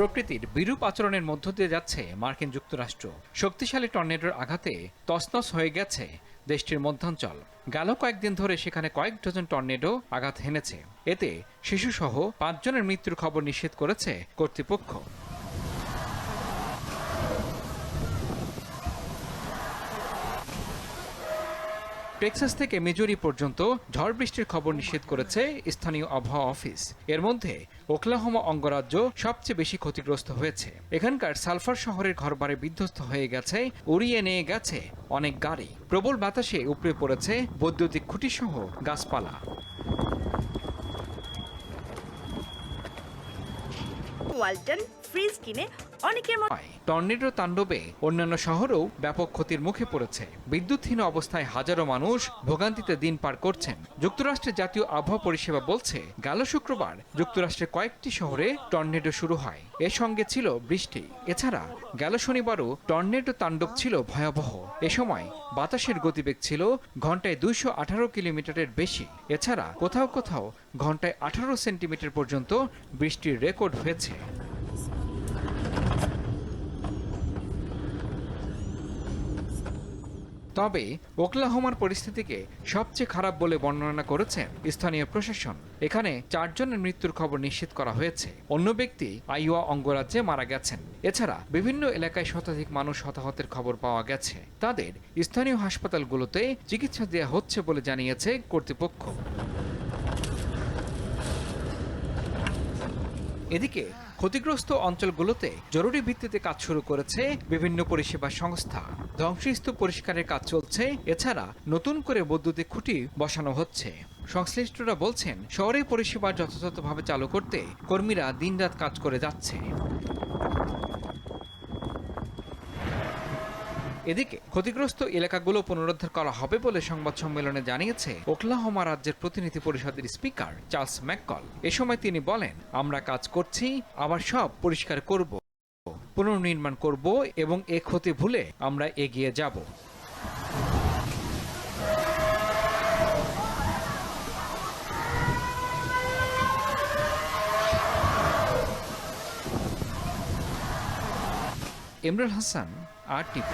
প্রকৃতির বিরূপ আচরণের মধ্য দিয়ে যাচ্ছে মার্কিন যুক্তরাষ্ট্র। শক্তিশালী টর্নেডোর আঘাতে তছনছ হয়ে গেছে দেশটির মধ্যাঞ্চল। গেল কয়েকদিন ধরে সেখানে কয়েক ডজন টর্নেডো আঘাত হেনেছে। এতে শিশুসহ ৫ জনের মৃত্যুর খবর নিশ্চিত করেছে কর্তৃপক্ষ। টেক্সাস থেকে মিজুরি পর্যন্ত ঝড় বৃষ্টির খবর নিশ্চিত করেছে স্থানীয় আবহাওয়া অফিস। এর মধ্যে ওকলাহোমা অঙ্গরাজ্য সবচেয়ে বেশি ক্ষতিগ্রস্ত হয়েছে। এখানকার সালফার শহরের ঘরবাড়ি বিধ্বস্ত হয়ে গেছে, উড়িয়ে নিয়ে গেছে অনেক গাড়ি। প্রবল বাতাসে উপড়ে পড়েছে বৈদ্যুতিক খুঁটিসহ গাছপালা। ওয়ালটন ফ্রিজ কিনে অনেকের টর্নেডো তাণ্ডবে অন্যান্য শহরেও ব্যাপক ক্ষতির মুখে পড়েছে। বিদ্যুৎহীন অবস্থায় হাজারো মানুষ ভোগান্তিতে দিন পার করছেন। যুক্তরাষ্ট্রের জাতীয় আবহাওয়া পরিষেবা বলছে, গেল শুক্রবার যুক্তরাষ্ট্রের কয়েকটি শহরে টর্নেডো শুরু হয়। এর সঙ্গে ছিল বৃষ্টি। এছাড়া গেল শনিবারও টর্নেডো তাণ্ডব ছিল ভয়াবহ। এ সময় বাতাসের গতিবেগ ছিল ঘন্টায় ২১৮ কিলোমিটারের বেশি। এছাড়া কোথাও কোথাও ঘন্টায় ১৮ সেন্টিমিটার পর্যন্ত বৃষ্টির রেকর্ড হয়েছে। তবে ওকলাহোমার পরিস্থিতিকে সবচেয়ে খারাপ বলে বর্ণনা করেছেন স্থানীয় প্রশাসন। এখানে ৪ জনের মৃত্যুর খবর নিশ্চিত করা হয়েছে। অন্য ব্যক্তি আইওয়া অঙ্গরাজ্যে মারা গেছেন। এছাড়া বিভিন্ন এলাকায় শতাধিক মানুষ হতাহতের খবর পাওয়া গেছে। তাদের স্থানীয় হাসপাতালগুলোতে চিকিৎসা দেওয়া হচ্ছে বলে জানিয়েছে কর্তৃপক্ষ। এদিকে ক্ষতিগ্রস্ত অঞ্চলগুলোতে জরুরি ভিত্তিতে কাজ শুরু করেছে বিভিন্ন পরিষেবা সংস্থা। ধ্বংসস্তূপ পরিষ্কারের কাজ চলছে। এছাড়া নতুন করে বৈদ্যুতিক খুঁটি বসানো হচ্ছে। সংশ্লিষ্টরা বলছেন, শহরে পরিষেবা যথাযথভাবে চালু করতে কর্মীরা দিনরাত কাজ করে যাচ্ছে। এদিকে ক্ষতিগ্রস্ত এলাকাগুলো পুনরুদ্ধার করা হবে বলে সংবাদ সম্মেলনে জানিয়েছে ওকলাহোমা রাজ্যের প্রতিনিধি পরিষদের স্পিকার চার্লস ম্যাককল। এ সময় তিনি বলেন, আমরা কাজ করছি, আবার সব পরিষ্কার করব, পুনর্নির্মাণ করব এবং এ ক্ষতি ভুলে আমরা এগিয়ে যাব। ইমরান হাসান, RTV।